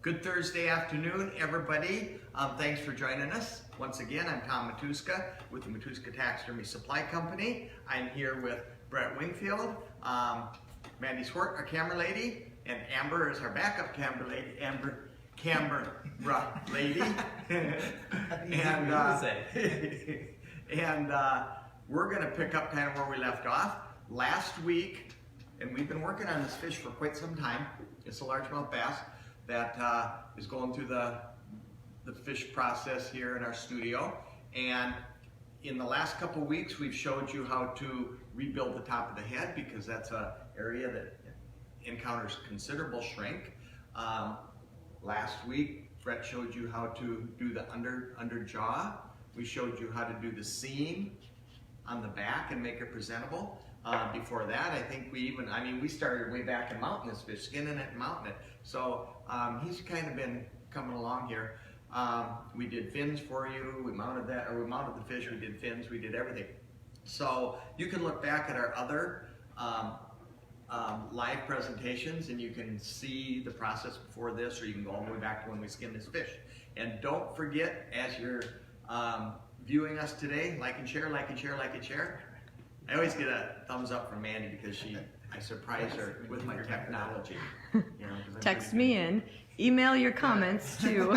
Good Thursday afternoon, everybody. Thanks for joining us. Once again, I'm Tom Matuska with the Matuska Taxidermy Supply Company. I'm here with Brett Wingfield, Mandy Swart, our camera lady, and Amber is our backup camera lady. Camera lady. and we're going to pick up kind of where we left off. Last week, and we've been working on this fish for quite some time. It's a largemouth bass that is going through the fish process here in our studio. And in the last couple weeks, we've showed you how to rebuild the top of the head because that's an area that encounters considerable shrink. Last week, Brett showed you how to do the under jaw. We showed you how to do the seam on the back and make it presentable. Before that, I think we started way back in mounting this fish, skinning it and mounting it. So he's kind of been coming along here. We did fins for you, we mounted the fish, we did fins, we did everything. So you can look back at our other live presentations and you can see the process before this, or you can go all the way back to when we skinned this fish. And don't forget, as you're viewing us today, like and share, like and share, like and share. I always get a thumbs up from Mandy because I surprise her with my technology. You know, Text me in, email your comments to.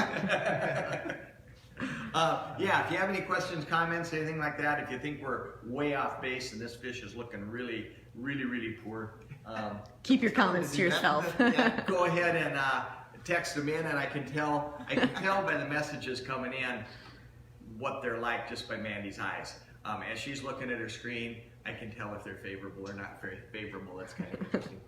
Yeah, if you have any questions, comments, anything like that, if you think we're way off base and this fish is looking really, really, really poor, keep your comments to yourself. Yeah, go ahead and text them in, and I can tell by the messages coming in what they're like just by Mandy's eyes. As she's looking at her screen, I can tell if they're favorable or not very favorable. That's kind of interesting.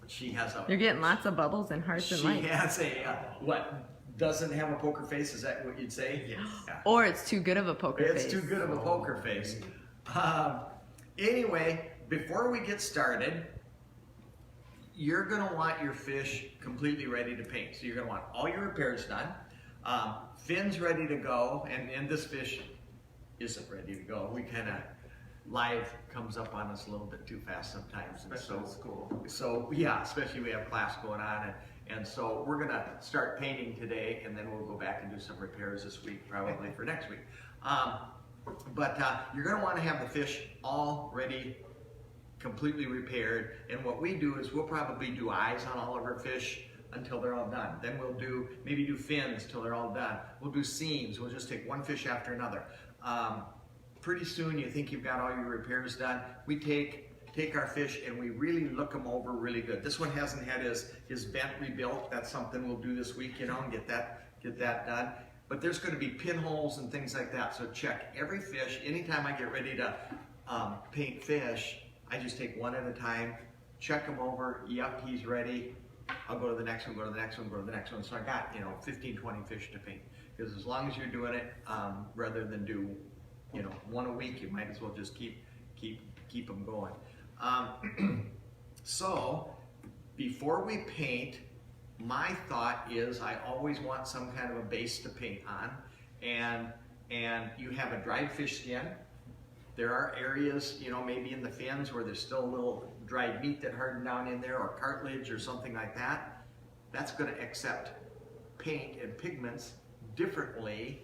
She has a. You're getting lots of bubbles and hearts and lights. She has a what? Doesn't have a poker face? Is that what you'd say? Yes. Yeah. Or it's too good of a poker face. It's too good of a poker face. Anyway, before we get started, you're going to want your fish completely ready to paint. So you're going to want all your repairs done, fins ready to go, and this fish isn't ready to go. We kind of live comes up on us a little bit too fast sometimes, and especially in school. So yeah, especially we have class going on, and so we're gonna start painting today, and then we'll go back and do some repairs this week, probably for next week. But you're gonna want to have the fish all ready, completely repaired. And what we do is we'll probably do eyes on all of our fish until they're all done. Then we'll maybe do fins till they're all done. We'll do seams. We'll just take one fish after another. Pretty soon you think you've got all your repairs done. We take our fish and we really look them over really good. This one hasn't had his vent rebuilt. That's something we'll do this week, you know, and get that done. But there's going to be pinholes and things like that. So check every fish. Anytime I get ready to paint fish, I just take one at a time, check them over. Yep, he's ready. I'll go to the next one, go to the next one, go to the next one. So I got, 15, 20 fish to paint. Because as long as you're doing it, rather than do, one a week, you might as well just keep them going. So before we paint, my thought is I always want some kind of a base to paint on, and you have a dried fish skin. There are areas, maybe in the fins where there's still a little dried meat that hardened down in there, or cartilage or something like that. That's going to accept paint and pigments differently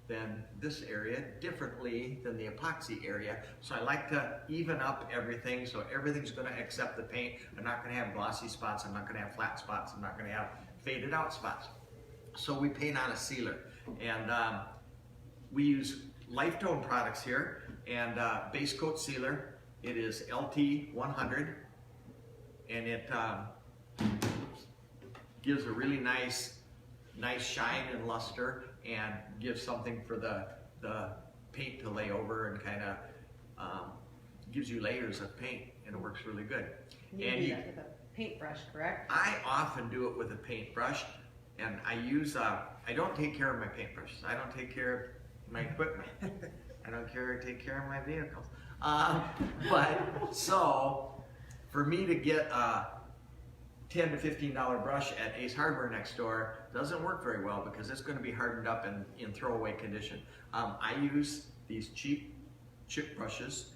than this area, differently than the epoxy area. So I like to even up everything, so everything's going to accept the paint. I'm not going to have glossy spots, I'm not going to have flat spots, I'm not going to have faded out spots. So we paint on a sealer, and we use Lifetone products here, and base coat sealer. It is LT 100, and it gives a really nice shine and luster, and gives something for the paint to lay over, and kind of gives you layers of paint, and it works really good. You do that with a paintbrush, correct? I often do it with a paintbrush, and I don't take care of my paintbrushes. I don't take care of my equipment. I don't take care of my vehicles. So for me to get a $10 to $15 brush at Ace Hardware next door doesn't work very well because it's going to be hardened up in throwaway condition. I use these cheap chip brushes.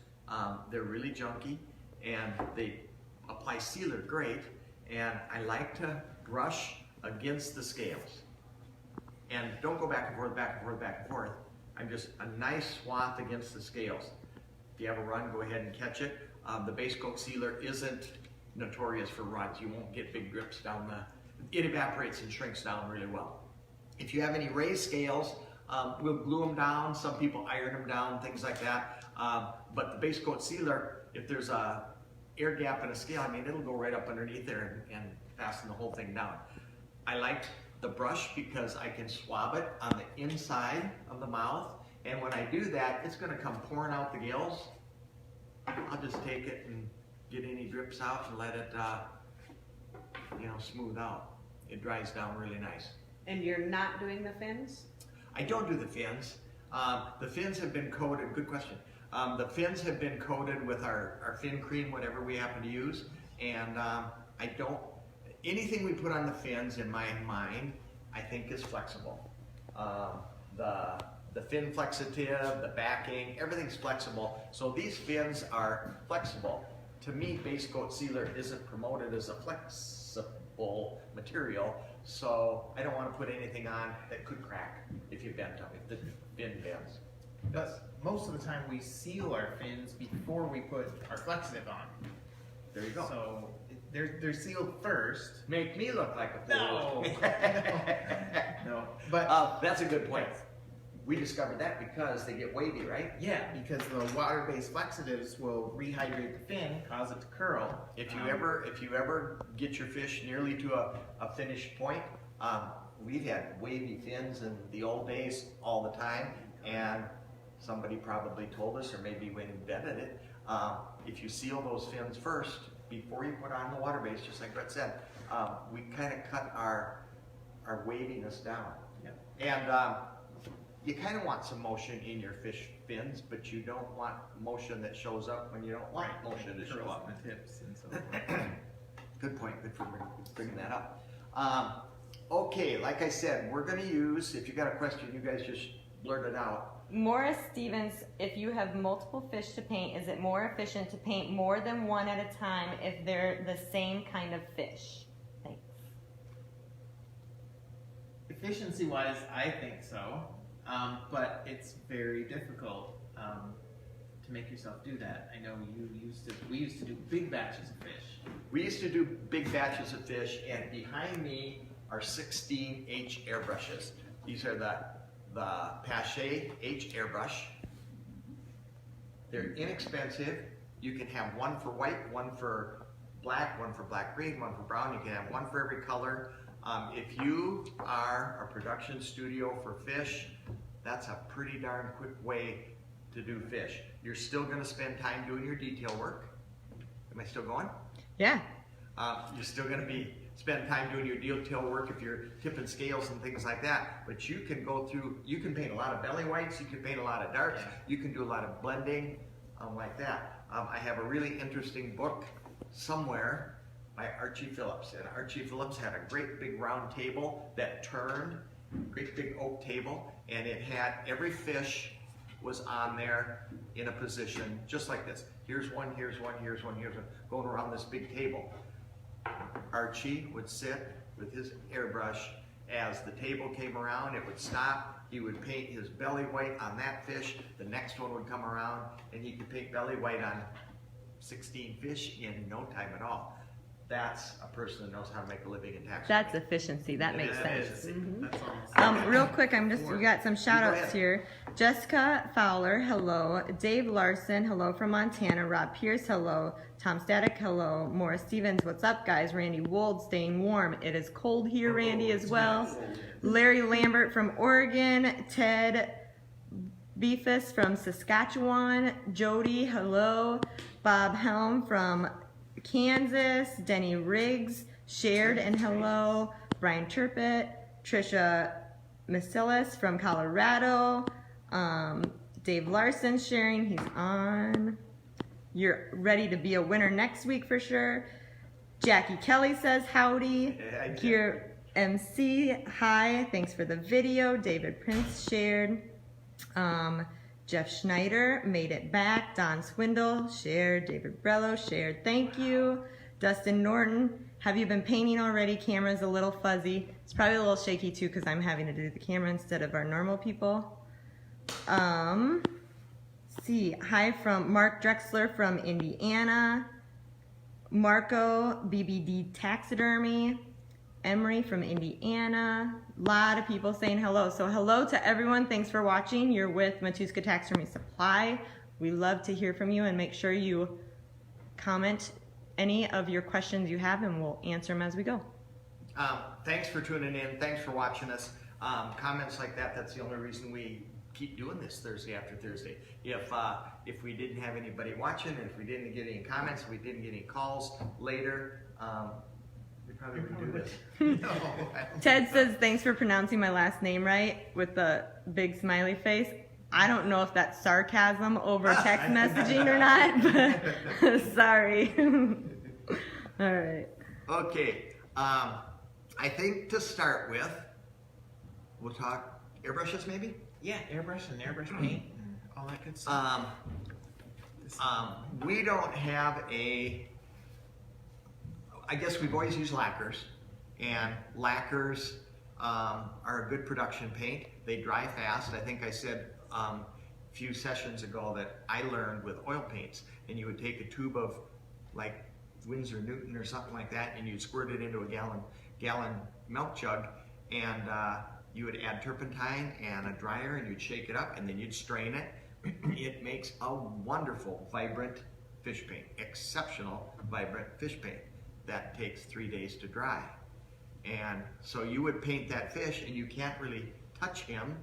They're really junky, and they apply sealer great, and I like to brush against the scales. And don't go back and forth, back and forth, back and forth. I'm just a nice swath against the scales. If you have a run, go ahead and catch it. The base coat sealer isn't notorious for runs. You won't get big drips down it evaporates and shrinks down really well. If you have any raised scales, we'll glue them down. Some people iron them down, things like that. But the base coat sealer, if there's a air gap in a scale, I mean, it'll go right up underneath there and fasten the whole thing down. I like the brush because I can swab it on the inside of the mouth, and when I do that, it's going to come pouring out the gills. I'll just take it and get any drips out and let it, smooth out. It dries down really nice. And you're not doing the fins? I don't do the fins. The fins have been coated, good question. The fins have been coated with our fin cream, whatever we happen to use, and anything we put on the fins, in my mind, I think is flexible. The fin flexitive, the backing, everything's flexible. So these fins are flexible. To me, base coat sealer isn't promoted as a flexible material, so I don't want to put anything on that could crack if you bent them, if the fin bends. But most of the time we seal our fins before we put our flexitive on. There you go. So they're sealed first. Make me look like a fool. No. But that's a good point. We discovered that because they get wavy, right? yeah, because the water-based laxatives will rehydrate the fin, cause it to curl. If you ever get your fish nearly to a finished point, we've had wavy fins in the old days all the time, and somebody probably told us, or maybe we invented it, if you seal those fins first, before you put on the water base, just like Brett said, we kind of cut our waviness down. Yeah. And you kind of want some motion in your fish fins, but you don't want motion that shows up when you don't want motion to show Curls up. on the tips and so forth. Good point, good for bringing that up. Okay, like I said, we're going to use, if you got a question, you guys just blurt it out. Morris Stevens, if you have multiple fish to paint, is it more efficient to paint more than one at a time if they're the same kind of fish? Thanks. Efficiency-wise, I think so, but it's very difficult to make yourself do that. I know we used to do big batches of fish. We used to do big batches of fish, and behind me are 16H airbrushes. These are the Pache H airbrush. They're inexpensive. You can have one for white, one for black green, one for brown. You can have one for every color. If you are a production studio for fish, that's a pretty darn quick way to do fish. You're still going to spend time doing your detail work. Am I still going? Yeah. You're still going to spend time doing your detail work if you're tipping scales and things like that. But you can go through, you can paint a lot of belly whites, you can paint a lot of darks, you can do a lot of blending like that. I have a really interesting book somewhere by Archie Phillips. And Archie Phillips had a great big round table that turned, great big oak table, and it had every fish was on there in a position just like this. Here's one, here's one, here's one, here's one, going around this big table. Archie would sit with his airbrush. As the table came around, it would stop. He would paint his belly white on that fish. The next one would come around, and he could paint belly white on 16 fish in no time at all. That's a person that knows how to make a living in taxidermy. That's efficiency. That makes sense. That's almost Real quick, we got some shout outs here. Jessica Fowler, hello. Dave Larson, hello from Montana. Rob Pierce, hello. Tom Static, hello. Morris Stevens, what's up, guys? Randy Wold, staying warm. It is cold here, Randy, as well. Larry Lambert from Oregon. Ted Beefus from Saskatchewan. Jody, hello. Bob Helm from Kansas. Denny Riggs, shared and hello. Brian Turpet. Trisha Masilis from Colorado. Dave Larson sharing, he's on. You're ready to be a winner next week for sure. Jackie Kelly says howdy. Here MC, hi, thanks for the video. David Prince shared. Jeff Schneider made it back. Don Swindle shared. David Brello shared, thank you. Dustin Norton, Have you been painting already? Camera's a little fuzzy. It's probably a little shaky too because I'm having to do the camera instead of our normal people. See, hi from Mark Drexler from Indiana. Marco, BBD Taxidermy. Emery from Indiana. A lot of people saying hello. So hello to everyone. Thanks for watching. You're with Matuska Taxidermy Supply. We love to hear from you, and make sure you comment any of your questions you have and we'll answer them as we go. Thanks for tuning in. Thanks for watching us. Comments like that, that's the only reason we keep doing this Thursday after Thursday. If we didn't have anybody watching, and if we didn't get any comments, we didn't get any calls later, we probably wouldn't do this. No, Ted says, thanks for pronouncing my last name right with the big smiley face. I don't know if that's sarcasm over text messaging or not, but sorry. All right. Okay, I think to start with, we'll talk airbrushes maybe? Yeah, airbrush and airbrush paint and all that good stuff. We don't have I guess we've always used lacquers, and lacquers are a good production paint. They dry fast. I think I said a few sessions ago that I learned with oil paints, and you would take a tube of like Winsor Newton or something like that, and you'd squirt it into a gallon milk jug, and you would add turpentine and a dryer, and you'd shake it up, and then you'd strain it. It makes a wonderful, vibrant fish paint, exceptional, vibrant fish paint that takes 3 days to dry. And so you would paint that fish, and you can't really touch him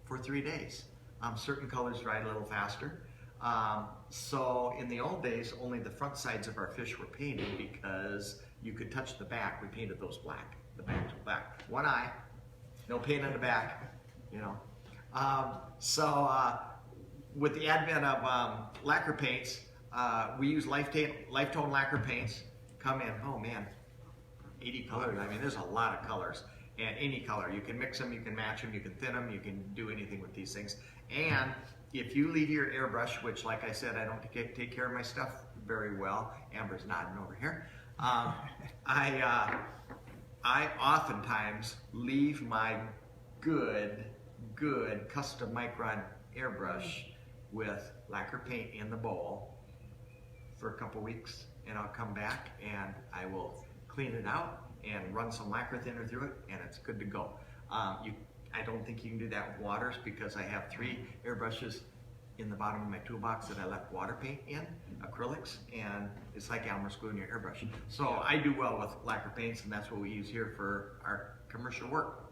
for 3 days. Certain colors dry a little faster. So in the old days, only the front sides of our fish were painted because you could touch the back. We painted those black. The back was black. One eye, no paint on the back, you know. With the advent of lacquer paints, we use Lifetone lacquer paints. Come in, oh man, 80 colors. I mean, there's a lot of colors, and any color. You can mix them, you can match them, you can thin them, you can do anything with these things. And if you leave your airbrush, which like I said, I don't take care of my stuff very well. Amber's nodding over here. I oftentimes leave my good custom micron airbrush with lacquer paint in the bowl for a couple weeks, and I'll come back and I will clean it out and run some lacquer thinner through it, and it's good to go. I don't think you can do that with waters because I have 3 airbrushes in the bottom of my toolbox that I left water paint in, acrylics, and it's like Elmer screwing your airbrush. So I do well with lacquer paints, and that's what we use here for our commercial work.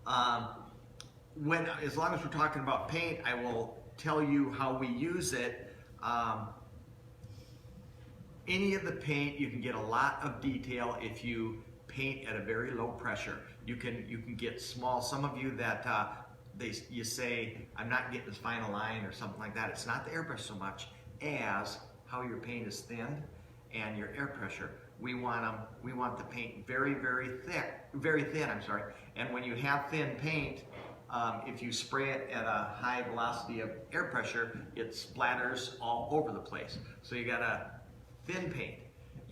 As long as we're talking about paint, I will tell you how we use it. Any of the paint, you can get a lot of detail if you paint at a very low pressure. You can get small. Some of you that you say, I'm not getting this fine a line or something like that. It's not the airbrush so much as how your paint is thinned and your air pressure. We want the paint very thin. I'm sorry. And when you have thin paint, if you spray it at a high velocity of air pressure, it splatters all over the place. So you got a thin paint,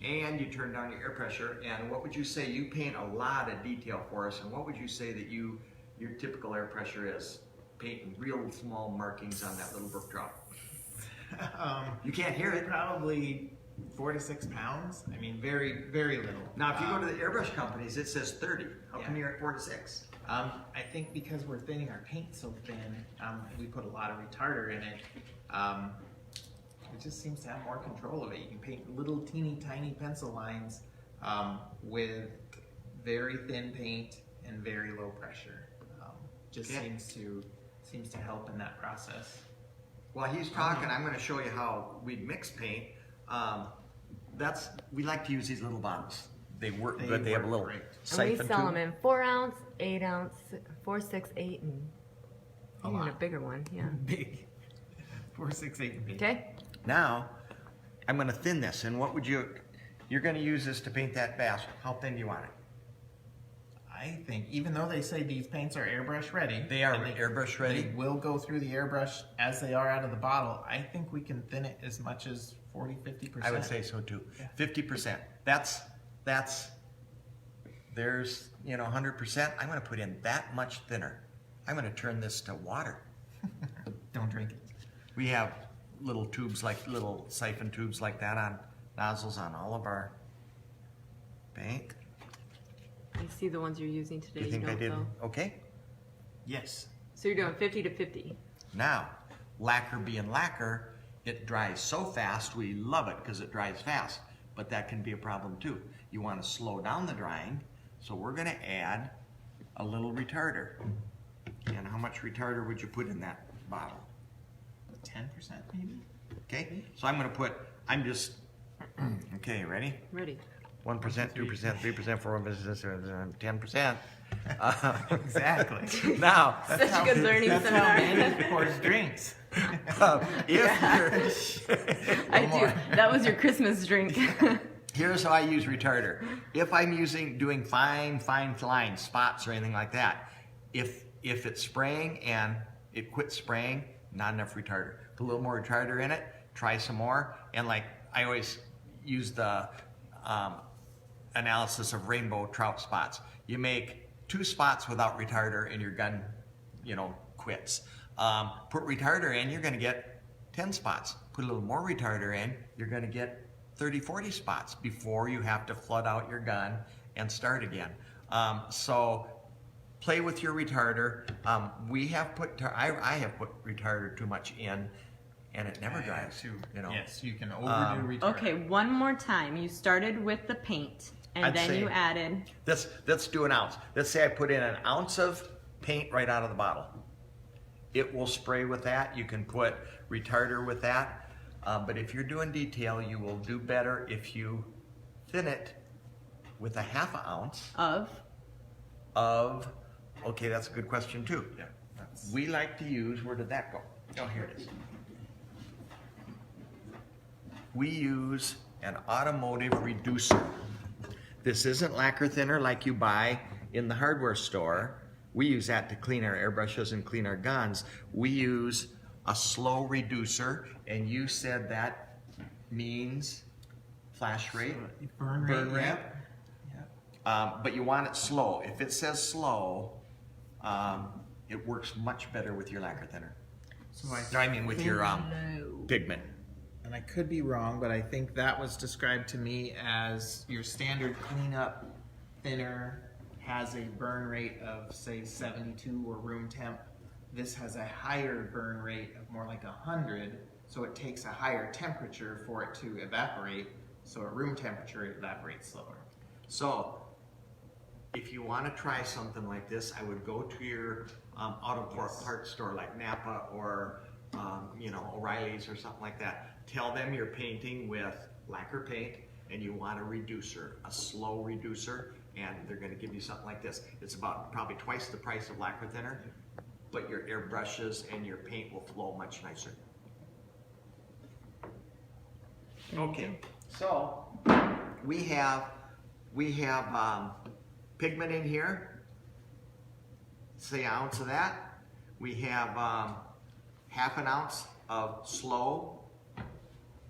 and you turn down your air pressure. And what would you say? You paint a lot of detail for us, and what would you say that your typical air pressure is? Painting real small markings on that little brook trout. You can't hear it. Probably 4 to 6 pounds. I mean, very little. Now, if you go to the airbrush companies, it says 30. How come you're at 4 to 6? I think because we're thinning our paint so thin, we put a lot of retarder in it. It just seems to have more control of it. You can paint little teeny tiny pencil lines with very thin paint and very low pressure. Seems to help in that process. While he's talking, I'm going to show you how we mix paint. We like to use these little bottles. They work good. They have a little siphon And we sell tube. them in 4 ounce, 8 ounce, 4, 6, 8, and even a bigger one. Yeah. Big. 4, 6, 8. Okay. Now, I'm going to thin this, and you're going to use this to paint that bass. How thin do you want it? I think, even though they say these paints are airbrush ready, They are airbrush ready. They will go through the airbrush as they are out of the bottle. I think we can thin it as much as 40, 50%. I would say so too. Yeah. 50%. That's there's, 100%. I'm gonna put in that much thinner. I'm gonna turn this to water. Don't drink it. We have little tubes, like little siphon tubes like that on nozzles on all of our paint. I see the ones you're using today. Do you think I don't, did though. okay? Yes. So you're doing 50 to 50. Now, lacquer being lacquer, it dries so fast, we love it because it dries fast, but that can be a problem too. You want to slow down the drying, so we're going to add a little retarder. And how much retarder would you put in that bottle? 10% maybe? Okay, so I'm going to put, okay, ready? Ready. 1%, 2%, 3%, 4%, 10%. Exactly. Now, Such a good learning That's how seminar. Manny pours drinks. if you're, I do. That was your Christmas drink. here's how I use retarder. If I'm doing fine lines, spots or anything like that, if it's spraying and it quits spraying, not enough retarder. Put a little more retarder in it, try some more, and like I always use the analysis of rainbow trout spots. You make 2 spots without retarder and your gun, quits. Put retarder in, you're gonna get 10 spots. Put a little more retarder in, you're gonna get 30, 40 spots before you have to flood out your gun and start again. So play with your retarder. I have put retarder too much in, and it never dries. Yes, you can overdo retarder. Okay, one more time. You started with the paint, and I'd then say- you added. Let's do an ounce. Let's say I put in an ounce of paint right out of the bottle. It will spray with that. You can put retarder with that. But if you're doing detail, you will do better if you thin it with a half an ounce of, okay, that's a good question too. Yeah, that's We like to use, where did that go? Oh, here it is. We use an automotive reducer. This isn't lacquer thinner like you buy in the hardware store. We use that to clean our airbrushes and clean our guns. We use a slow reducer, and you said that means flash rate, burn rate. Yep. Yep. but you want it slow. If it says slow, it works much better with your lacquer thinner. So with your pigment. And I could be wrong, but I think that was described to me as your standard cleanup thinner has a burn rate of say 72 or room temp. This has a higher burn rate of more like 100, so it takes a higher temperature for it to evaporate. So at room temperature, it evaporates slower. So, if you want to try something like this, I would go to your auto parts store like Napa or O'Reilly's or something like that. Tell them you're painting with lacquer paint and you want a reducer, a slow reducer, and they're going to give you something like this. It's about probably twice the price of lacquer thinner, but your airbrushes and your paint will flow much nicer. Okay, so we have pigment in here. Say an ounce of that. We have half an ounce of slow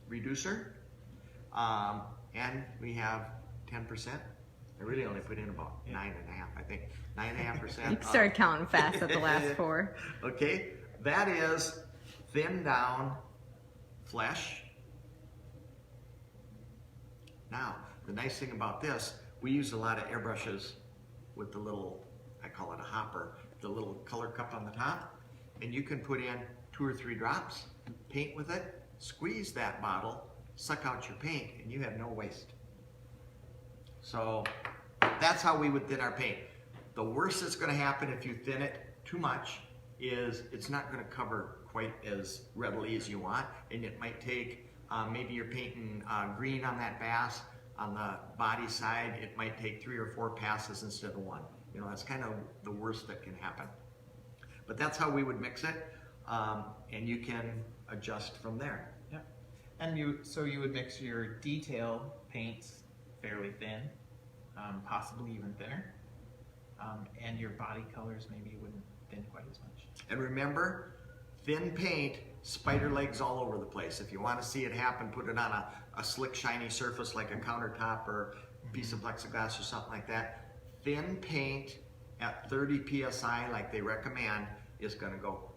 reducer, and we have 10%. I really only put in about 9.5, I think. 9.5%. You started counting fast at the last 4. Okay, that is thin down flesh. Now, the nice thing about this, we use a lot of airbrushes with the little, I call it a hopper, the little color cup on the top, and you can put in 2 or 3 drops, paint with it, squeeze that bottle, suck out your paint, and you have no waste. So that's how we would thin our paint. The worst that's going to happen if you thin it too much is it's not going to cover quite as readily as you want, and it might take, maybe you're painting green on that bass, on the body side, it might take 3 or 4 passes instead of 1. That's kind of the worst that can happen. But that's how we would mix it, and you can adjust from there. Yep. And so you would mix your detail paints fairly thin, possibly even thinner, and your body colors maybe wouldn't thin quite as much. And remember, thin paint, spider legs all over the place. If you want to see it happen, put it on a slick, shiny surface like a countertop or piece of plexiglass or something like that. Thin paint at 30 psi, like they recommend, is going to go.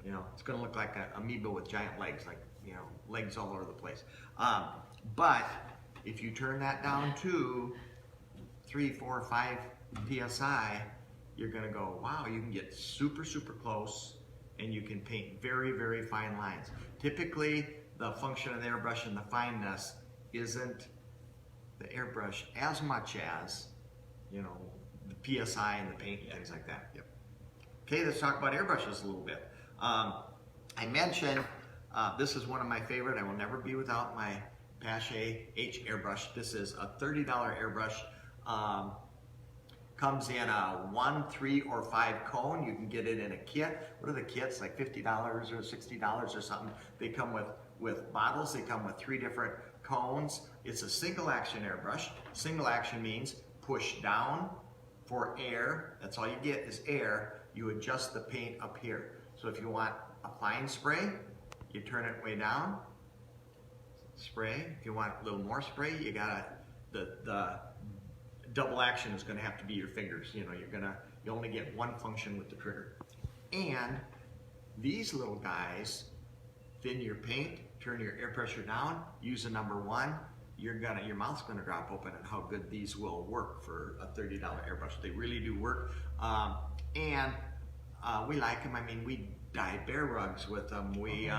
You know, it's going to look like an amoeba with giant legs, like, you know, legs all over the place. But if you turn that down to 3, 4, 5 psi, you're going to go, wow, you can get super, super close, and you can paint very, very fine lines. Typically, the function of the airbrush and the fineness isn't the airbrush as much as, you know, the psi and the paint and things like that. Yep. Okay, let's talk about airbrushes a little bit. I mentioned this is one of my favorite. I will never be without my Pache H airbrush. This is a $30 airbrush. Comes in a 1, 3, or 5 cone. You can get it in a kit. What are the kits? Like $50 or $60 or something. They come with bottles. They come with 3 different cones. It's a single action airbrush. Single action means push down for air. That's all you get is air. You adjust the paint up here. So if you want a fine spray, you turn it way down, spray. If you want a little more spray, you gotta, the double action is gonna have to be your fingers. You know, you only get one function with the trigger. And these little guys, thin your paint, turn your air pressure down, use a number 1, your mouth's gonna drop open at how good these will work for a $30 airbrush. They really do work. We like them. I mean, we dye bear rugs with them. We,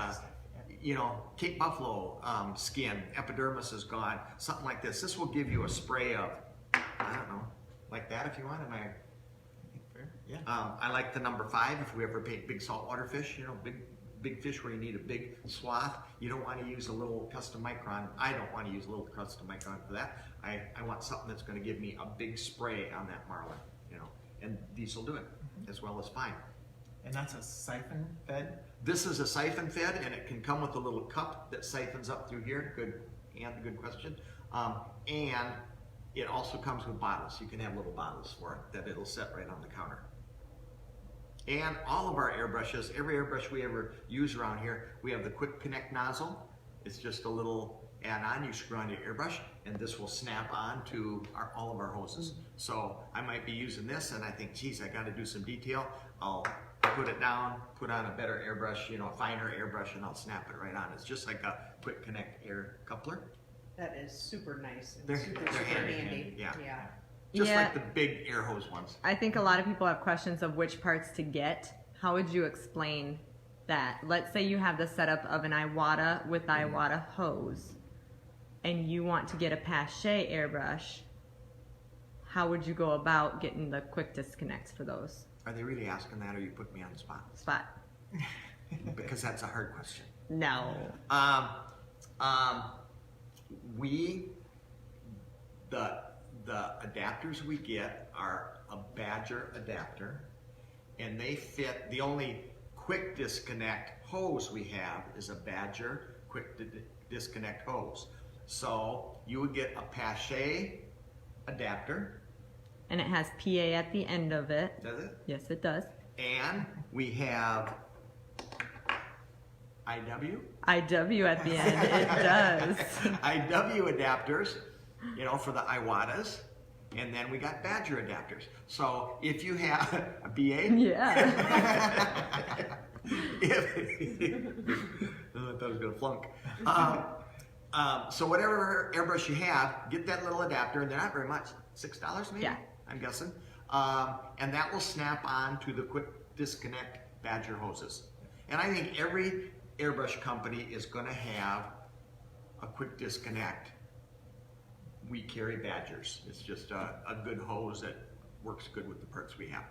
you know, Cape Buffalo skin, epidermis is gone, something like this. This will give you a spray of, I don't know, like that if you want. Am I? Yeah. I like the number 5 if we ever paint big saltwater fish, you know, big fish where you need a big swath. You don't want to use a little custom micron. I don't want to use a little custom micron for that. I want something that's going to give me a big spray on that marlin, you know, and these will do it as well as fine. And that's a siphon fed? This is a siphon fed, and it can come with a little cup that siphons up through here. Good question. And it also comes with bottles. You can have little bottles for it that it'll set right on the counter. And all of our airbrushes, every airbrush we ever use around here, we have the quick connect nozzle. It's just a little add-on you screw on your airbrush, and this will snap on to all of our hoses. So I might be using this, and I think, geez, I got to do some detail. I'll put it down, put on a better airbrush, you know, a finer airbrush, and I'll snap it right on. It's just like a quick connect air coupler. That is super nice and They're super handy. handy. Yeah. Yeah. Just Yeah. like the big air hose ones. I think a lot of people have questions of which parts to get. How would you explain that? Let's say you have the setup of an Iwata with Iwata hose, and you want to get a Pache airbrush. How would you go about getting the quick disconnects for those? Are they really asking that, or you put me on the spot? Spot. Because that's a hard question. No. The adapters we get are a Badger adapter, and they fit. The only quick disconnect hose we have is a Badger quick disconnect hose. So you would get a Pache adapter. And it has PA at the end of it. Does it? Yes, it does. And we have IW. IW at the end. It does. IW adapters, you know, for the Iwatas. And then we got Badger adapters. So if you have a BA. Yeah. I thought I was going to flunk. So whatever airbrush you have, get that little adapter, and they're not very much. $6 maybe? Yeah. I'm guessing. And that will snap on to the quick disconnect Badger hoses. And I think every airbrush company is going to have a quick disconnect. We carry Badgers. It's just a good hose that works good with the parts we have.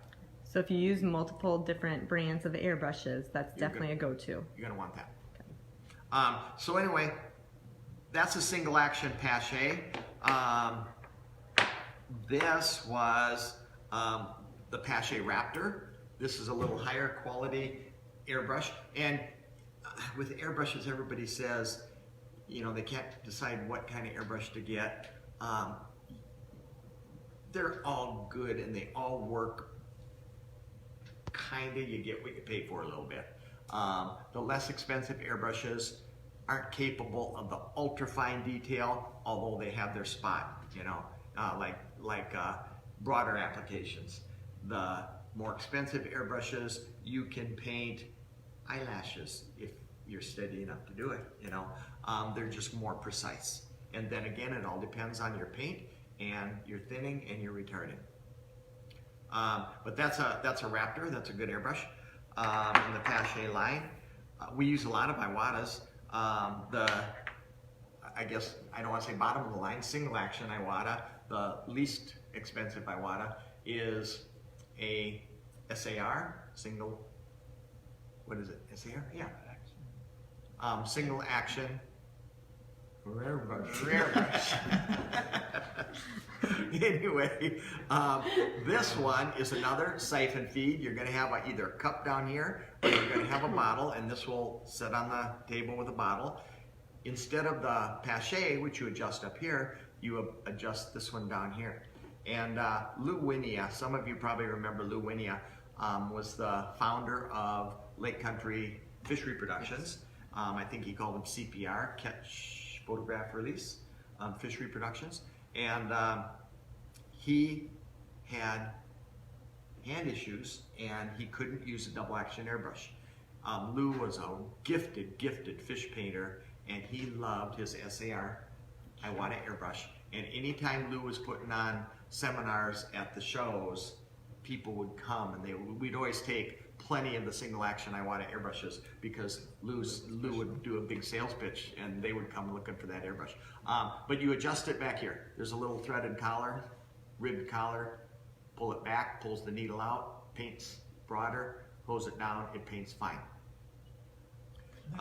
So if you use multiple different brands of airbrushes, that's definitely a go-to. You're going to want that. So anyway, that's a single action Pache. This was the Pache Raptor. This is a little higher quality airbrush. And with airbrushes, everybody says, you know, they can't decide what kind of airbrush to get. They're all good and they all work kinda. You get what you pay for a little bit. The less expensive airbrushes aren't capable of the ultra fine detail, although they have their spot. you know, like broader applications. The more expensive airbrushes, you can paint eyelashes if you're steady enough to do it, you know. They're just more precise. And then again, it all depends on your paint and your thinning and your retarding. But that's a Raptor. That's a good airbrush in the Pache line. We use a lot of Iwatas. I guess I don't want to say bottom of the line, single action Iwata. The least expensive Iwata is a SAR, single, what is it, SAR? Yeah. Single action rare brush. Anyway, this one is another siphon feed. You're going to have either a cup down here, or you're going to have a bottle, and this will sit on the table with a bottle. Instead of the Pache, which you adjust up here, you adjust this one down here. And Lou Winia, some of you probably remember Lou Winia, was the founder of Lake Country Fishery Productions. I think he called them CPR, Catch, Photograph, Release, Fishery Productions. And he had hand issues and he couldn't use a double action airbrush. Lou was a gifted fish painter, and he loved his SAR Iwata airbrush. And anytime Lou was putting on seminars at the shows, people would come, and we'd always take plenty of the single action Iwata airbrushes, because Lou would do a big sales pitch and they would come looking for that airbrush. But you adjust it back here. There's a little threaded collar, ribbed collar. Pull it back, pulls the needle out, paints broader, close it down, it paints fine.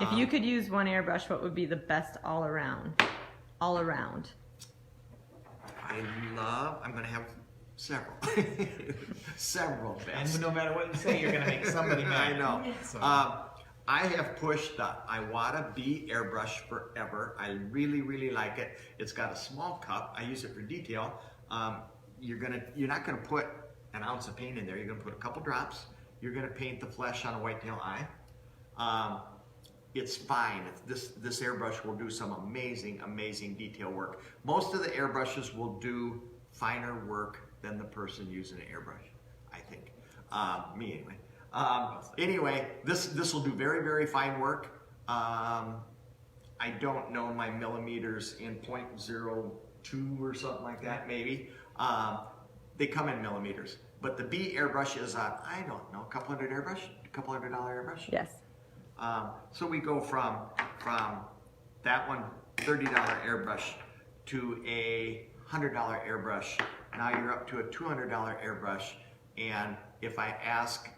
If you could use one airbrush, what would be the best all around? All around. I'm going to have several. Several best. And no matter what you say, you're going to make somebody mad. I know. So. I have pushed the Iwata B airbrush forever. I really like it. It's got a small cup. I use it for detail. You're not going to put an ounce of paint in there. You're going to put a couple drops. You're going to paint the flesh on a whitetail eye. It's fine. This airbrush will do some amazing detail work. Most of the airbrushes will do finer work than the person using an airbrush, I think. Me anyway. Anyway, this will do very fine work. I don't know my millimeters in 0.02 or something like that, maybe. They come in millimeters. But the B airbrush is I don't know, a couple hundred dollar airbrush? Yes. So we go from that one $30 airbrush to a $100 airbrush. Now you're up to a $200 airbrush. And if I ask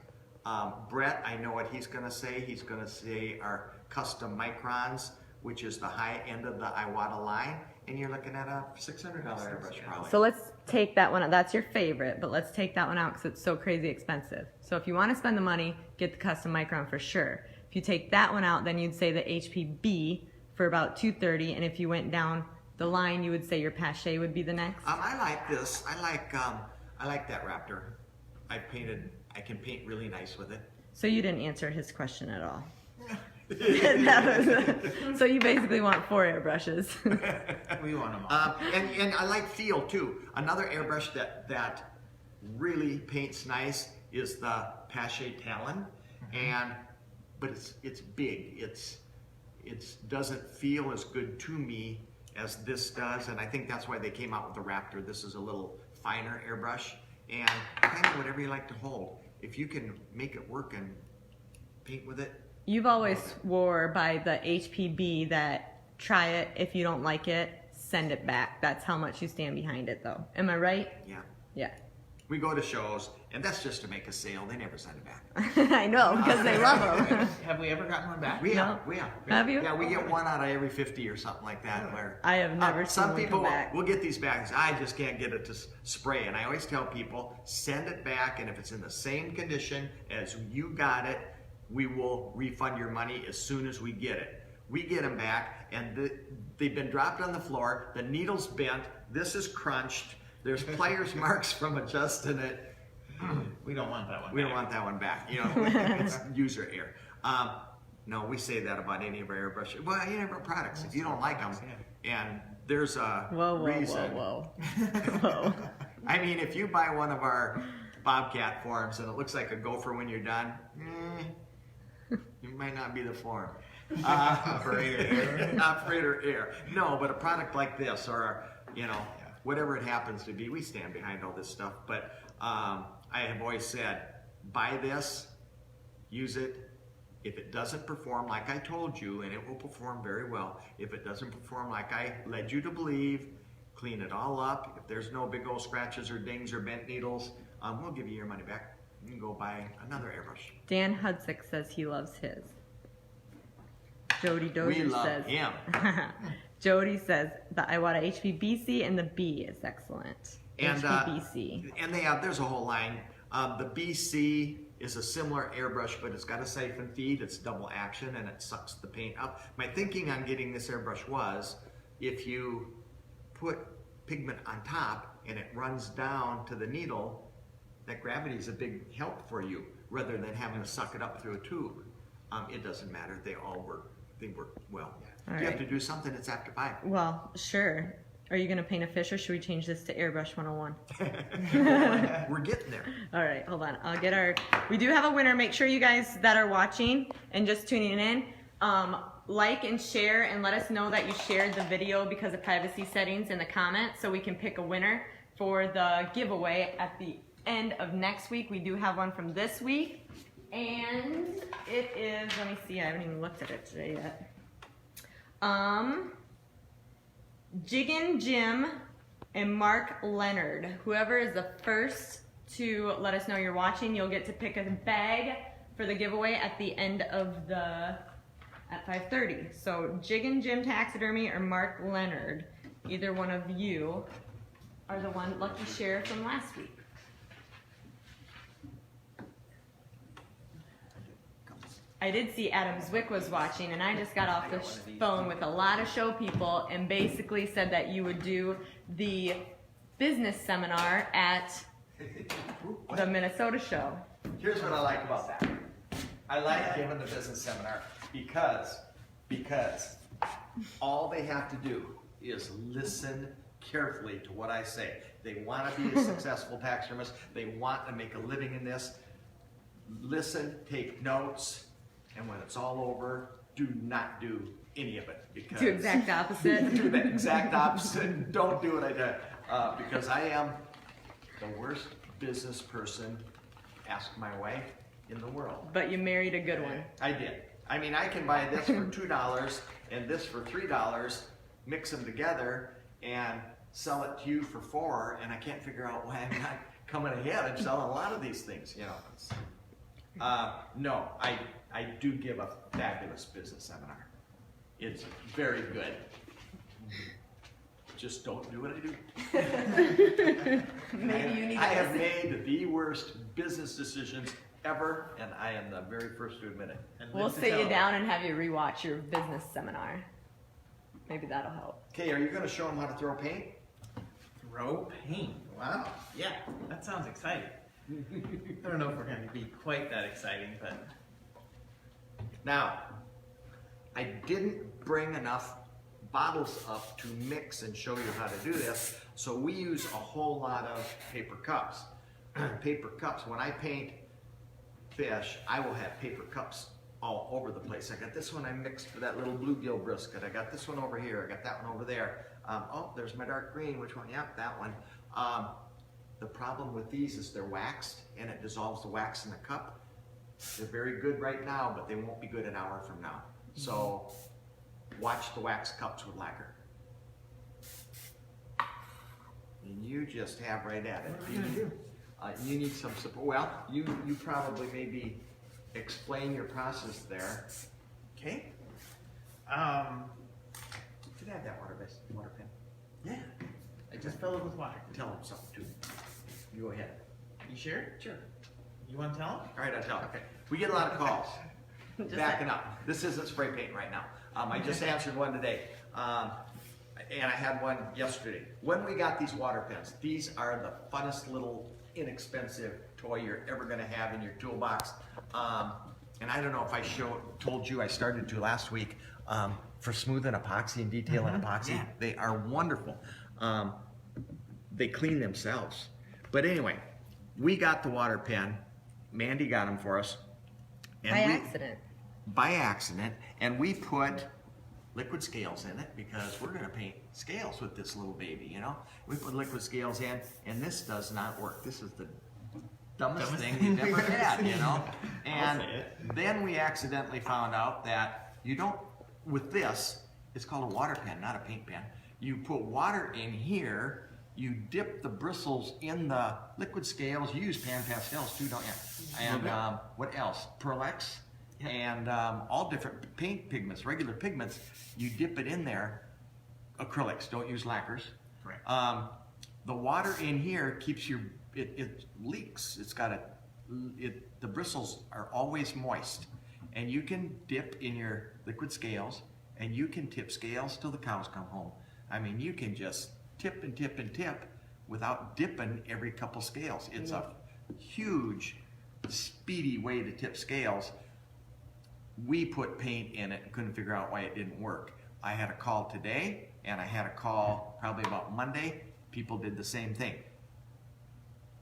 Brett, I know what he's going to say. He's going to say our custom microns, which is the high end of the Iwata line. And you're looking at a $600 airbrush probably. So let's take that one out. That's your favorite, but let's take that one out because it's so crazy expensive. So if you want to spend the money, get the custom micron for sure. If you take that one out, then you'd say the HPB for about $230, and if you went down the line, you would say your Pache would be the next. I like this. I like that Raptor. I can paint really nice with it. So you didn't answer his question at all. So you basically want 4 airbrushes. We want them all. And I like feel too. Another airbrush that really paints nice is the Pache Talon, but it's big. It doesn't feel as good to me as this does, and I think that's why they came out with the Raptor. This is a little finer airbrush, and kind of whatever you like to hold. If you can make it work and paint with it. You've always swore by the HPB that try it. If you don't like it, send it back. That's how much you stand behind it, though. Am I right? Yeah. Yeah. We go to shows, and that's just to make a sale. They never send it back. I know, because they love them. Have we ever gotten one back? We No. have. Have you? Yeah, we get one out of every 50 or something like that. Where I have never seen some one people come back. will get these bags. I just can't get it to spray, and I always tell people send it back, and if it's in the same condition as you got it, we will refund your money as soon as we get it. We get them back, and they've been dropped on the floor. The needle's bent. This is crunched. There's players marks from adjusting it. We don't want that one. We don't want that one back. You know, it's user error. No, we say that about any of our airbrushes. Well, any of our products. If you don't like them, and there's a Whoa, reason. whoa. I mean, if you buy one of our Bobcat forms and it looks like a gopher when you're done, it might not be the form. Operator error. No, but a product like this, or whatever it happens to be, we stand behind all this stuff. But I have always said, buy this, use it. If it doesn't perform like I told you, and it will perform very well, if it doesn't perform like I led you to believe, clean it all up. If there's no big old scratches or dings or bent needles, we'll give you your money back. You can go buy another airbrush. Dan Hudsick says he loves his. Jody Dozier We love says him. Jody says the Iwata HVBC and the B is excellent. And HVBC. and there's a whole line. The BC is a similar airbrush, but it's got a siphon feed. It's double action and it sucks the paint up. My thinking on getting this airbrush was, if you put pigment on top and it runs down to the needle, that gravity is a big help for you, rather than having to suck it up through a tube. It doesn't matter. They all work. They work well. All If you right. have to do something, it's after 5. Well, sure. Are you going to paint a fish or should we change this to Airbrush 101? We're getting there. All right, hold on. I'll get we do have a winner. Make sure you guys that are watching and just tuning in, like and share and let us know that you shared the video because of privacy settings in the comments so we can pick a winner for the giveaway at the end of next week. We do have one from this week. And it is, let me see, I haven't even looked at it today yet. Jiggin Jim and Mark Leonard. Whoever is the first to let us know you're watching, you'll get to pick a bag for the giveaway at the end of at 5:30. So Jiggin Jim Taxidermy or Mark Leonard, either one of you are the one lucky share from last week. I did see Adam Zwick was watching, and I just got off the phone with a lot of show people and basically said that you would do the business seminar at the Minnesota show. Here's what I like about that. I like giving the business seminar because all they have to do is listen carefully to what I say. They want to be a successful taxidermist. They want to make a living in this. Listen, take notes, and when it's all over, do not do any of it. Because Do exact opposite. do the exact opposite. Don't do what I did. Because I am the worst business person, ask my wife, in the world. But you married a good one. I did. I mean, I can buy this for $2 and this for $3, mix them together, and sell it to you for $4, and I can't figure out why I'm not coming ahead and selling a lot of these things, you know. No, I do give a fabulous business seminar. It's very good. Just don't do what I do. Maybe you need I to have listen. made the worst business decisions ever, and I am the very first to admit it. We'll sit you down and have you rewatch your business seminar. Maybe that'll help. Okay, are you going to show them how to throw paint? Throw paint. Wow. Yeah, that sounds exciting. I don't know if we're going to be quite that exciting, but Now, I didn't bring enough bottles up to mix and show you how to do this, so we use a whole lot of paper cups. Paper cups. When I paint fish, I will have paper cups all over the place. I got this one I mixed for that little bluegill brisket. I got this one over here. I got that one over there. Oh, there's my dark green. Which one? Yep, that one. The problem with these is they're waxed, and it dissolves the wax in the cup. They're very good right now, but they won't be good an hour from now. So watch the wax cups with lacquer. And you just have right at it. You need some support. Well, you probably maybe explain your process there. okay. Did I have that water pen? Yeah. I just filled it with water. Tell them something too. You go ahead. You sure? Sure. You want to tell them? All right, I'll tell them. Okay. We get a lot of calls. Just Backing up. This isn't spray paint right now. I just answered one today. And I had one yesterday. When we got these water pens, these are the funnest little inexpensive toy you're ever going to have in your toolbox. And I don't know if I told you, I started to last week. for smoothing epoxy and detailing epoxy. Yeah. They are wonderful. They clean themselves. But anyway, we got the water pen. Mandy got them for us. And by accident. And we put liquid scales in it because we're going to paint scales with this little baby, you know. We put liquid scales in, and this does not work. This is the dumbest thing we've ever had, you know. And then we accidentally found out that you don't, with this, it's called a water pen, not a paint pen. You put water in here, you dip the bristles in the liquid scales. You use pan pastels too, don't you? And what else? Pearlex and all different paint pigments, regular pigments. You dip it in there. Acrylics, don't use lacquers. Correct. The water in here keeps your, it leaks. It's got the bristles are always moist. And you can dip in your liquid scales, and you can tip scales till the cows come home. I mean, you can just tip and tip and tip without dipping every couple scales. It's a huge, speedy way to tip scales. We put paint in it and couldn't figure out why it didn't work. I had a call today, and I had a call probably about Monday. People did the same thing.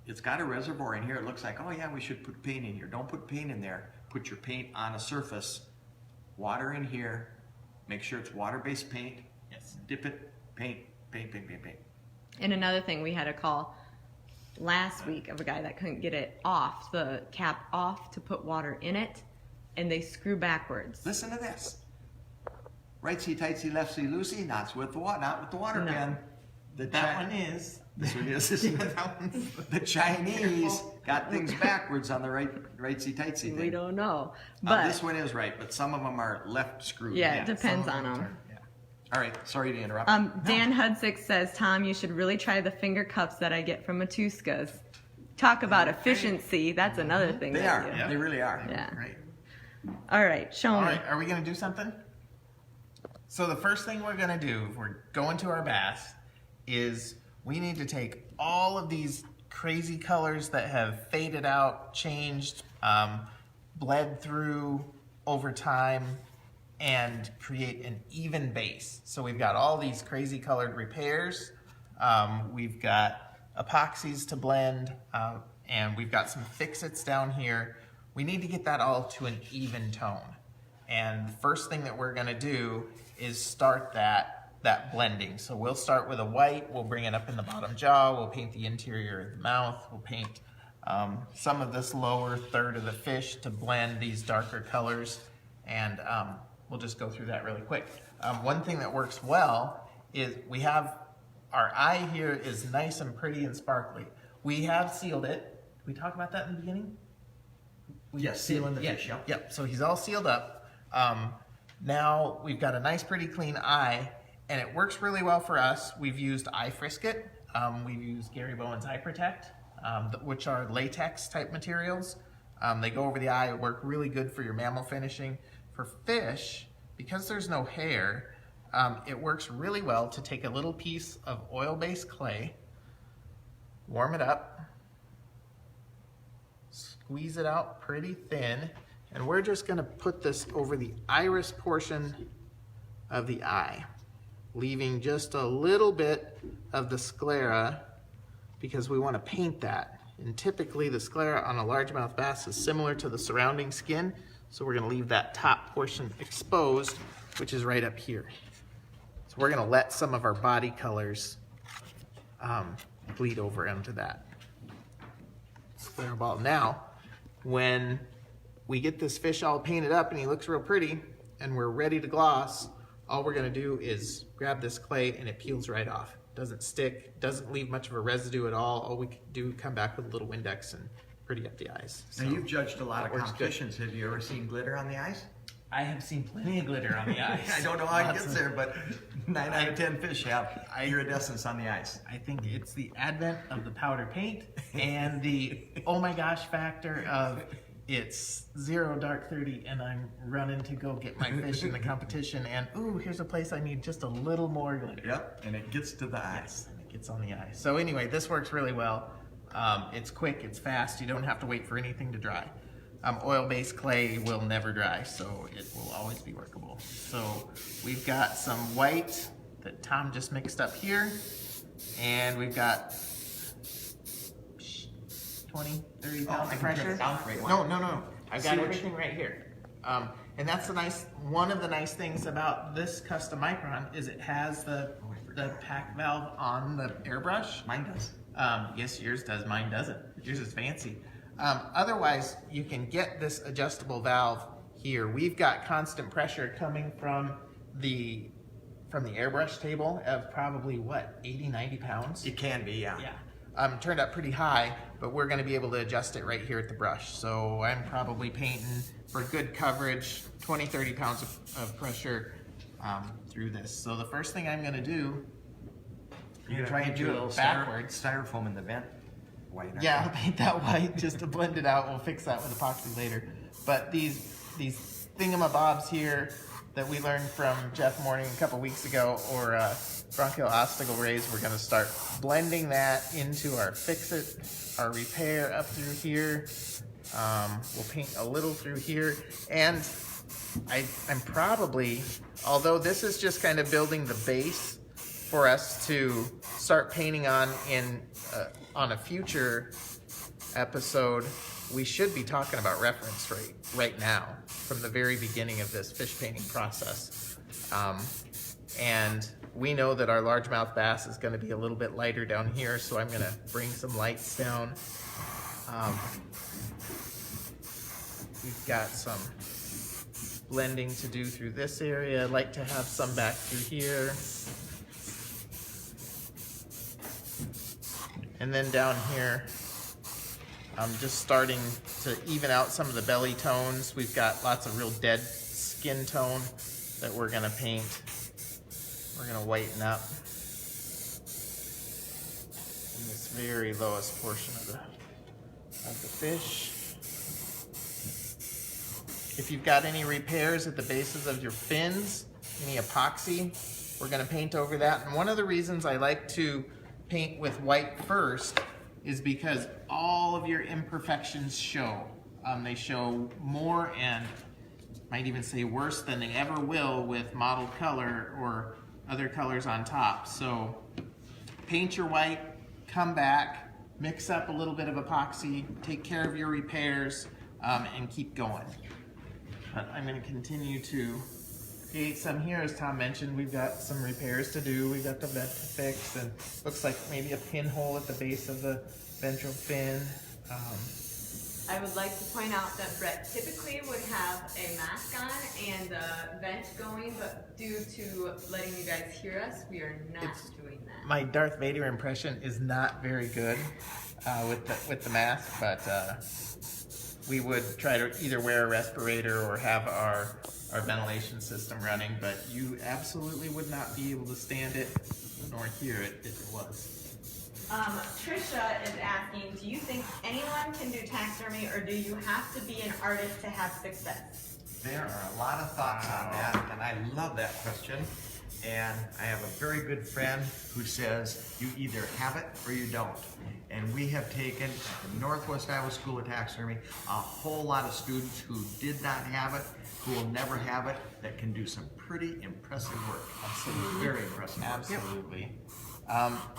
It's got a reservoir in here. It looks like, oh yeah, we should put paint in here. Don't put paint in there. Put your paint on a surface. Water in here. Make sure it's water-based paint. Yes. Dip it. Paint, paint, paint, paint, paint. And another thing, we had a call last week of a guy that couldn't get it off, the cap off, to put water in it, and they screw backwards. Listen to this. Rightsy, tightsy, leftsy, loosey, not with the water No. pen. That one is. This one is. That one's. The Chinese got things backwards on the rightsy, tightsy thing. We don't know. But This one is right, but some of them are left screwed. yeah, it depends on them. All right, sorry to interrupt. Dan Hudsick says, Tom, you should really try the finger cups that I get from Matuskas. Talk about efficiency. That's another thing. They that are. you- They really are. Yeah. Right. All right, show All me. right, are we going to do something? So the first thing we're going to do, if we're going to our bass, is we need to take all of these crazy colors that have faded out, changed, bled through over time, and create an even base. So we've got all these crazy colored repairs, we've got epoxies to blend, and we've got some fix-its down here. We need to get that all to an even tone. And the first thing that we're gonna do is start that blending. So we'll start with a white, we'll bring it up in the bottom jaw, we'll paint the interior of the mouth, we'll paint some of this lower third of the fish to blend these darker colors, and we'll just go through that really quick. One thing that works well is we have, our eye here is nice and pretty and sparkly. We have sealed it. Did we talk about that in the beginning? Yes, sealing the fish, yep. Yep, so he's all sealed up. Now we've got a nice, pretty clean eye, and it works really well for us. We've used Eye Frisket. We've used Gary Bowen's Eye Protect, which are latex type materials. They go over the eye, work really good for your mammal finishing. For fish, because there's no hair, it works really well to take a little piece of oil-based clay, warm it up, squeeze it out pretty thin, and we're just going to put this over the iris portion of the eye, leaving just a little bit of the sclera because we want to paint that. And typically the sclera on a largemouth bass is similar to the surrounding skin, so we're going to leave that top portion exposed, which is right up here. So we're going to let some of our body colors bleed over into that sclera ball. Now, when we get this fish all painted up and he looks real pretty and we're ready to gloss, all we're going to do is grab this clay and it peels right off. Doesn't stick, doesn't leave much of a residue at all. All we can do, come back with a little Windex and pretty up the eyes. So Now, you've judged a lot of works good. competitions. Have you ever seen glitter on the eyes? I have seen plenty of glitter on the eyes. I don't know how it Lots gets of- there, but 9 out of 10 fish have iridescence on the eyes. I think it's the advent of the powder paint and the oh my gosh factor of it's 0 dark 30 and I'm running to go get my fish in the competition, and ooh, here's a place I need just a little more glitter. Yep, and it gets to the eyes. Yes, and it gets on the eye. So anyway, this works really well. It's quick, it's fast, you don't have to wait for anything to dry. oil-based clay will never dry, so it will always be workable. So we've got some white that Tom just mixed up here, and we've got 20, 30 pounds of pressure. No. I've got everything right here. And that's one of the nice things about this custom Micron is it has the pack valve on the airbrush. Mine does. Yes, yours does. Mine doesn't. Yours is fancy. Otherwise, you can get this adjustable valve here. We've got constant pressure coming from the airbrush table of probably what, 80, 90 pounds? It can be, yeah. Yeah. Turned up pretty high, but we're going to be able to adjust it right here at the brush. So I'm probably painting for good coverage 20, 30 pounds of pressure through this. So the first thing I'm going to do, You're gonna try and paint do a it little backwards. styrofoam in the vent. White. Yeah, I'll paint that white just to blend it out. We'll fix that with epoxy later. But these thingamabobs here that we learned from Jeff Morning a couple weeks ago, or bronchial obstacle rays, we're going to start blending that into our fix-it, our repair up through here. We'll paint a little through here. And I'm probably, although this is just kind of building the base for us to start painting on a future episode, we should be talking about reference right now from the very beginning of this fish painting process. And we know that our largemouth bass is going to be a little bit lighter down here, so I'm going to bring some lights down. We've got some blending to do through this area. I'd like to have some back through here. And then down here, I'm just starting to even out some of the belly tones. We've got lots of real dead skin tone that we're gonna paint. We're gonna whiten up in this very lowest portion of the fish. If you've got any repairs at the bases of your fins, any epoxy, we're gonna paint over that. And one of the reasons I like to paint with white first is because all of your imperfections show. They show more and might even say worse than they ever will with mottled color or other colors on top. So paint your white, come back, mix up a little bit of epoxy, take care of your repairs, and keep going. But I'm going to continue to create some here. As Tom mentioned, we've got some repairs to do. We've got the vent to fix, and looks like maybe a pinhole at the base of the ventral fin. I would like to point out that Brett typically would have a mask on and a vent going, but due to letting you guys hear us, we are not doing that. My Darth Vader impression is not very good with the mask, but we would try to either wear a respirator or have our ventilation system running, but you absolutely would not be able to stand it nor hear it if it was. Trisha is asking, do you think anyone can do taxidermy, or do you have to be an artist to have success? There are a lot of thoughts on that, and I love that question. And I have a very good friend who says you either have it or you don't. And we have taken at the Northwest Iowa School of Taxidermy a whole lot of students who did not have it, who will never have it, that can do some pretty impressive work. Absolutely. Very impressive work. Absolutely.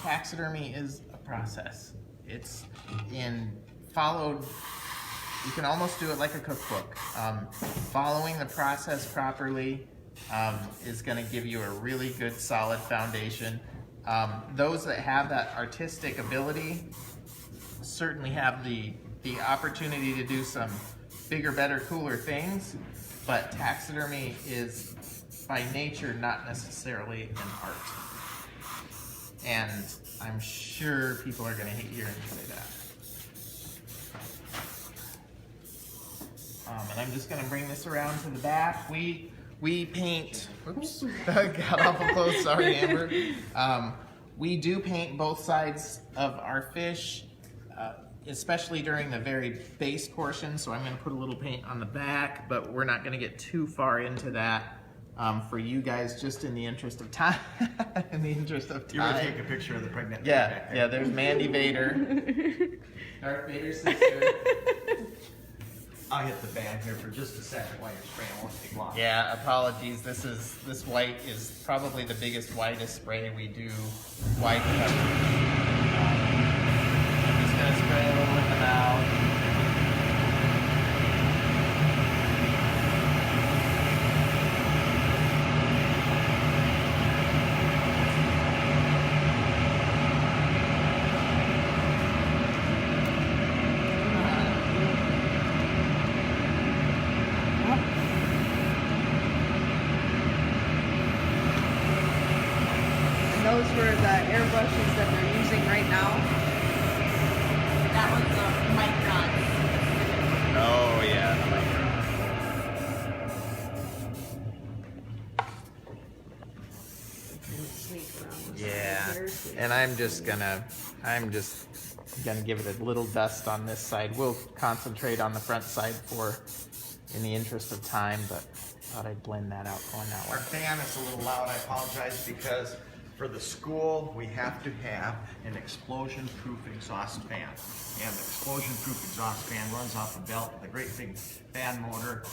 Taxidermy is a process. It's followed, you can almost do it like a cookbook. Following the process properly is going to give you a really good solid foundation. Those that have that artistic ability certainly have the opportunity to do some bigger, better, cooler things, but taxidermy is by nature not necessarily an art. And I'm sure people are going to hate hearing me say that. And I'm just going to bring this around to the back. We paint, oops, got awful close, sorry Amber. We do paint both sides of our fish, especially during the very base portion, so I'm going to put a little paint on the back, but we're not going to get too far into that for you guys, just in the interest of time. In the interest of time. You're going to take a picture of the pregnant Yeah, back there. yeah, there's Mandy Vader, Darth Vader's sister. I'll hit the fan here for just a second while you're spraying. It won't take long. Yeah, apologies. This white is probably the biggest, whitest spray we do. White coverage. I'm just gonna spray a little in the mouth. Those were the airbrushes that they're using right now. That was the micron. Oh yeah. Sneak around. Yeah. Here's- And I'm just gonna give it a little dust on this side. We'll concentrate on the front side in the interest of time, but thought I'd blend that out going that way. Our fan is a little loud, I apologize, because for the school, we have to have an explosion-proof exhaust fan. And the explosion-proof exhaust fan runs off a belt with a great big fan motor,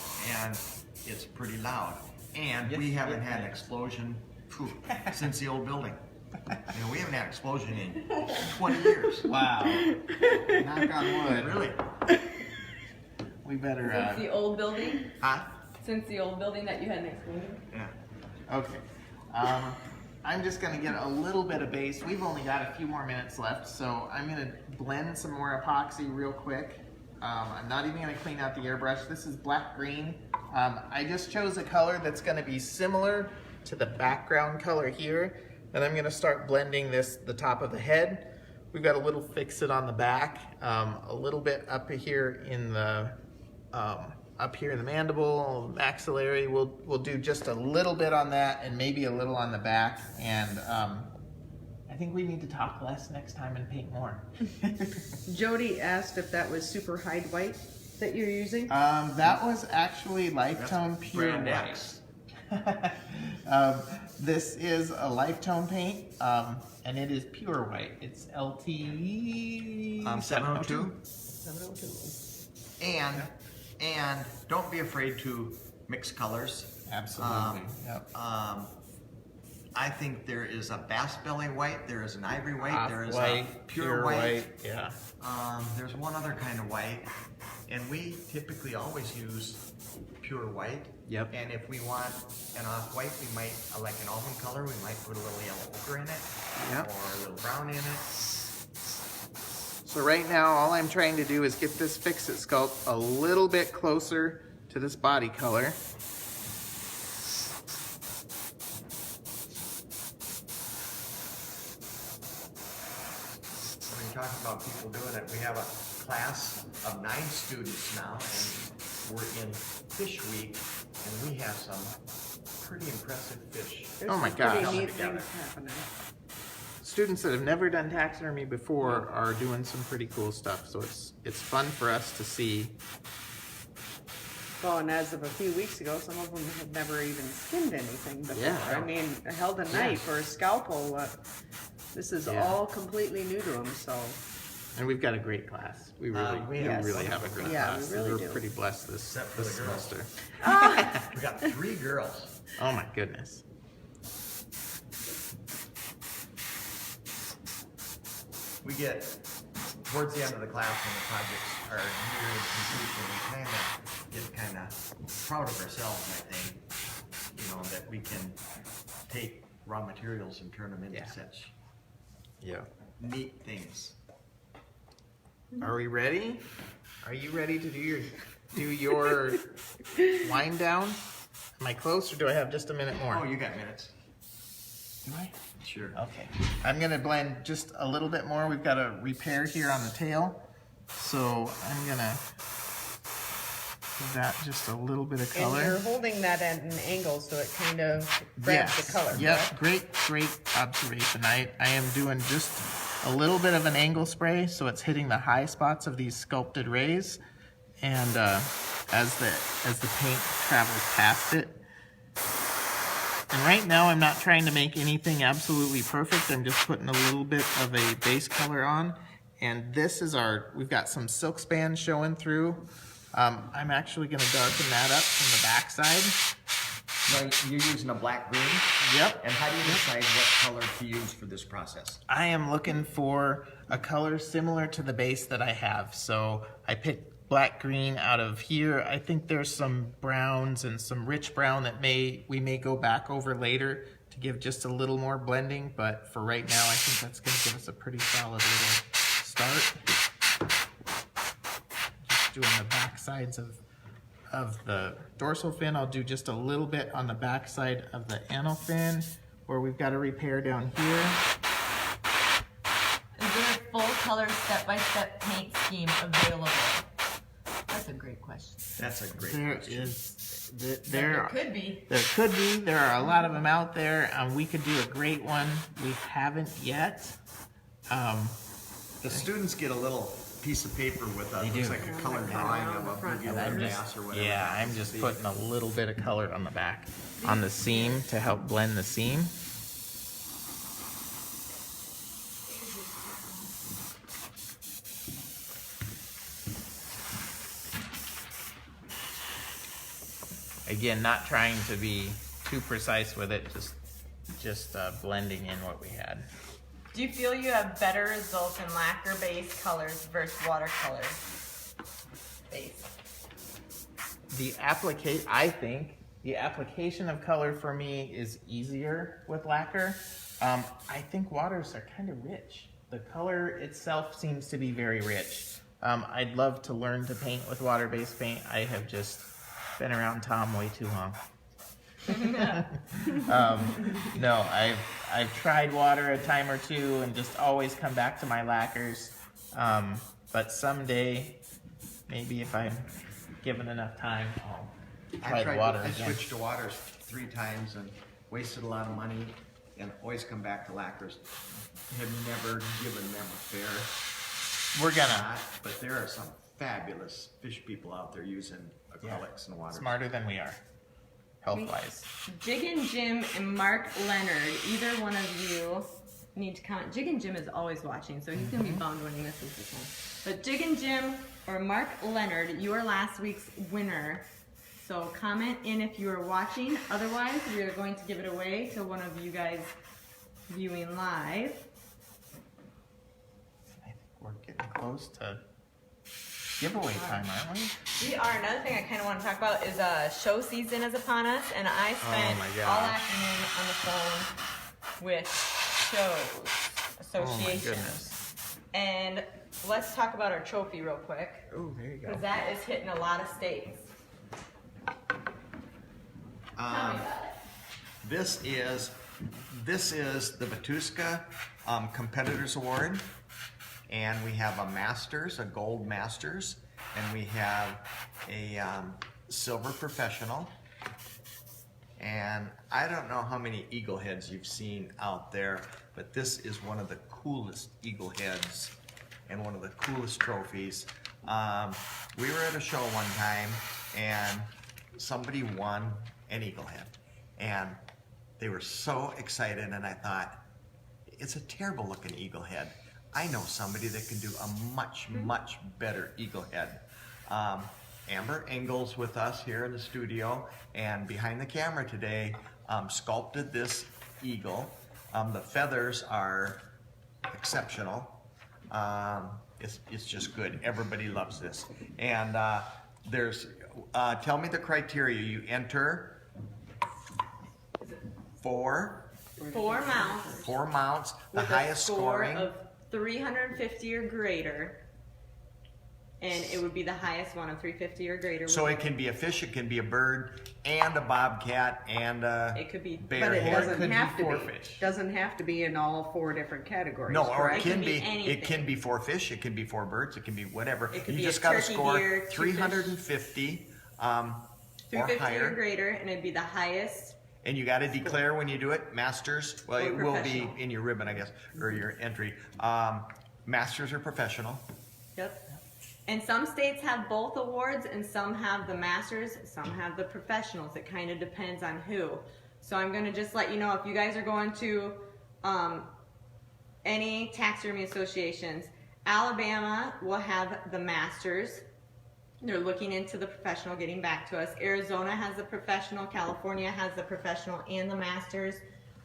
and it's pretty loud. And we haven't had an explosion since the old building. You know, we haven't had an explosion in 20 years. Wow. Knock on wood. Really? We better. Since the old building? Huh? Since the old building that you had next to me? Yeah. Okay. I'm just gonna get a little bit of base. We've only got a few more minutes left, so I'm gonna blend some more epoxy real quick. I'm not even gonna clean out the airbrush. This is black green. I just chose a color that's gonna be similar to the background color here, and I'm gonna start blending the top of the head. We've got a little fix-it on the back, a little bit up here in the mandible, maxillary. We'll do just a little bit on that and maybe a little on the back. And I think we need to talk less next time and paint more. Jody asked if that was super hide white that you're using. That was actually Lifetone Pure Brand White. X. This is a Lifetone paint, and it is pure white. It's LT 702. 702. And don't be afraid to mix colors. Absolutely. Yep. I think there is a bass belly white, there is an ivory white, there is Off-white, a pure white. Yeah. There's one other kind of white, and we typically always use pure white. Yep. And if we want an off-white, we might, like an almond color, we might put a little yellow ochre in it, Yep. or a little brown in it. So right now, all I'm trying to do is get this Fix-It sculpt a little bit closer to this body color. When you talk about people doing it, we have a class of 9 students now, and we're in Fish Week, and we have some pretty impressive fish. There's Oh my some pretty gosh. neat things happening. Students that have never done taxidermy before are doing some pretty cool stuff, so it's fun for us to see. Well, and as of a few weeks ago, some of them had never even skinned anything before. Yeah. I mean, held a knife or a scalpel. This is Yeah. all completely new to them, so. And we've got a great class. We really, we we have really have a great Yeah, we class. really We're do. pretty blessed this Except for the girls. semester. We got 3 girls. Oh my goodness. We get towards the end of the class when the projects are near completion, we get proud of ourselves, I think. You know, that we can take raw materials and turn them into Yeah. such Yeah. neat things. Are we ready? Are you ready to do your wind down? Am I close, or do I have just a minute more? Oh, you got minutes. Do I? Sure. Okay. I'm gonna blend just a little bit more. We've got a repair here on the tail, so I'm gonna give that just a little bit of color. And you're holding that at an angle so it kind of grabs the color. Yep. correct? Great observation. I am doing just a little bit of an angle spray, so it's hitting the high spots of these sculpted rays, and as the paint travels past it. And right now, I'm not trying to make anything absolutely perfect. I'm just putting a little bit of a base color on. And this is we've got some silk span showing through I'm actually going to darken that up from the backside. No, you're using a black green? Yep. And how do you decide what color to use for this process? I am looking for a color similar to the base that I have. So I picked black green out of here. I think there's some browns and some rich brown that we may go back over later to give just a little more blending. But for right now, I think that's going to give us a pretty solid little start. Just doing the back sides of the dorsal fin. I'll do just a little bit on the back side of the anal fin where we've got a repair down here. Is there a full color step-by-step paint scheme available? That's a great question. That's a great There question. is, There could be. There could be. There are a lot of them out there. We could do a great one. We haven't yet. The students get a little piece of paper with a, They looks do. like a color drawing of a Front. boogie or mass or whatever. Yeah, I'm just putting a little bit of color on the back, on the seam to help blend the seam. Again, not trying to be too precise with it, just blending in what we had. Do you feel you have better results in lacquer-based colors versus watercolor base? I think the application of color for me is easier with lacquer. I think waters are kind of rich. The color itself seems to be very rich. I'd love to learn to paint with water-based paint. I have just been around Tom way too long. No, I've tried water a time or two and just always come back to my lacquers. But someday, maybe if I'm given enough time, I'll try the water I again. switched to waters 3 times and wasted a lot of money and always come back to lacquers. Have never given them a fair We're gonna shot, but there are some fabulous fish people out there using acrylics and waters. smarter than we are, health-wise. Jig and Jim and Mark Leonard, either one of you need to comment. Jig and Jim is always watching, so he's going to be bummed when he misses this one. But Jig and Jim or Mark Leonard, you are last week's winner. So comment in if you are watching. Otherwise, we are going to give it away to one of you guys viewing live. I think we're getting close to giveaway time, aren't we? We are. Another thing I kind of want to talk about is show season is upon us, and I spent my all gosh. afternoon on the phone with shows associations. goodness. And let's talk about our trophy real quick, Oh, there you go. because that is hitting a lot of states. Tell me about it. This is the Matuska Competitors Award, and we have a Masters, a Gold Masters, and we have a Silver Professional. And I don't know how many eagle heads you've seen out there, but this is one of the coolest eagle heads and one of the coolest trophies. We were at a show one time, and somebody won an eagle head, and they were so excited, and I thought, it's a terrible looking eagle head. I know somebody that can do a much, much better eagle head. Amber Engel's with us here in the studio, and behind the camera today, sculpted this eagle. The feathers are exceptional. It's just good. Everybody loves this. And tell me the criteria. You enter four mounts, the With highest a score scoring. of 350 or greater, and it would be the highest one of 350 or greater. So it can be a fish, it can be a bird, and a bobcat, and a It could be- bear But it head. could doesn't be have to 4 be. fish. Doesn't have to be in all 4 different categories. No, or correct? it can be be. anything. It can be 4 fish. It can be 4 birds. It can be whatever. It could You be just a got to turkey, score deer, 2 fish. 350 or 350 or higher, greater, and it'd be the highest. and you got to declare when you do it. Masters. Well, Or it will be professional. in your ribbon, I guess, or your entry. Masters or professional. Yep. And some states have both awards, and some have the masters, some have the professionals. It kind of depends on who. So I'm going to just let you know, if you guys are going to any taxidermy associations, Alabama will have the masters, They're looking into the professional, getting back to us. Arizona has the professional, California has the professional and the masters.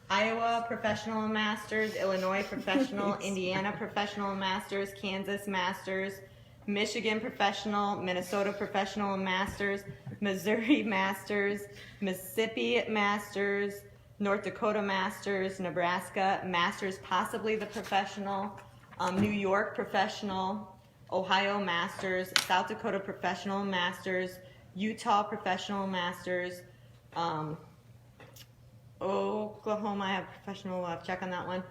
Iowa professional and masters, Illinois professional, Indiana professional and masters, Kansas masters, Michigan professional, Minnesota professional and masters, Missouri masters, Mississippi masters, North Dakota masters, Nebraska masters, possibly the professional, New York professional, Ohio masters, South Dakota professional masters, Utah professional masters, Oklahoma, I have professional, I'll check on that one.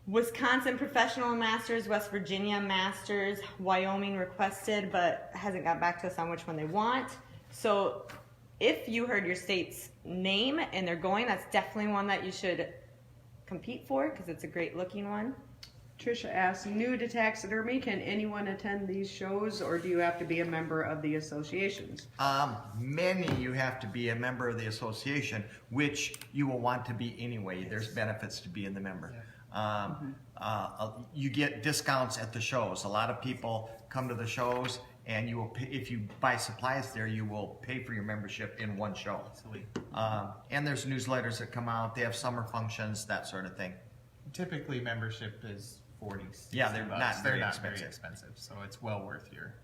Wisconsin professional masters, West Virginia masters, Wyoming requested, but hasn't got back to us on which one they want. So if you heard your state's name and they're going, that's definitely one that you should compete for because it's a great looking one. Trisha asks, new to taxidermy, can anyone attend these shows or do you have to be a member of the associations? Many you have to be a member of the association, which you will want to be anyway. There's benefits to being the member. You get discounts at the shows. A lot of people come to the shows and you will pay, if you buy supplies there, you will pay for your membership in one show. And there's newsletters that come out. They have summer functions, that sort of thing. Typically, membership is 40, 60 Yeah, they're bucks. not very They're expensive. expensive, so it's well worth your.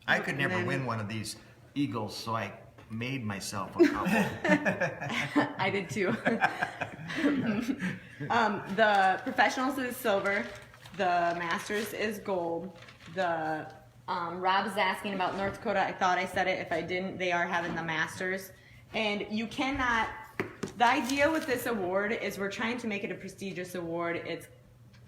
I could never then- win one of these eagles, so I made myself a couple. I did too. The professionals is silver, the masters is gold. The Rob's asking about North Dakota. I thought I said it. If I didn't, they are having the masters, and you cannot. The idea with this award is we're trying to make it a prestigious award. It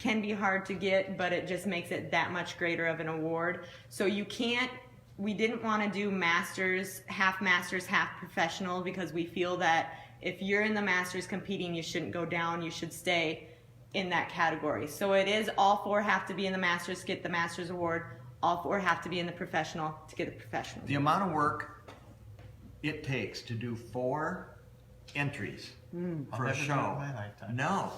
can be hard to get, but it just makes it that much greater of an award. So you can't. We didn't want to do masters, half professional, because we feel that if you're in the masters competing, you shouldn't go down. You should stay in that category. So it is all four have to be in the masters to get the masters award. All four have to be in the professional to get the professional. The amount of work it takes to do 4 entries for a I'll never do it show. in my lifetime. No,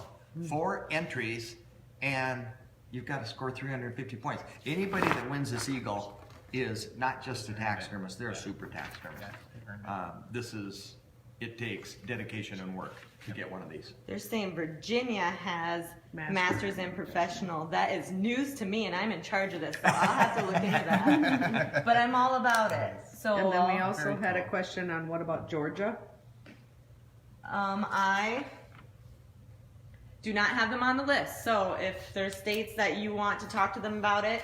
4 entries, and you've got to score 350 points. Anybody that wins this eagle is not just a taxidermist; they're a super taxidermist. This is. It takes dedication and work to get one of these. They're saying Virginia has Masters. masters and professional. That is news to me, and I'm in charge of this, so I'll have to look into that. But I'm all about it. So And then we also had a question on what about Georgia? I do not have them on the list. So if there's states that you want to talk to them about it,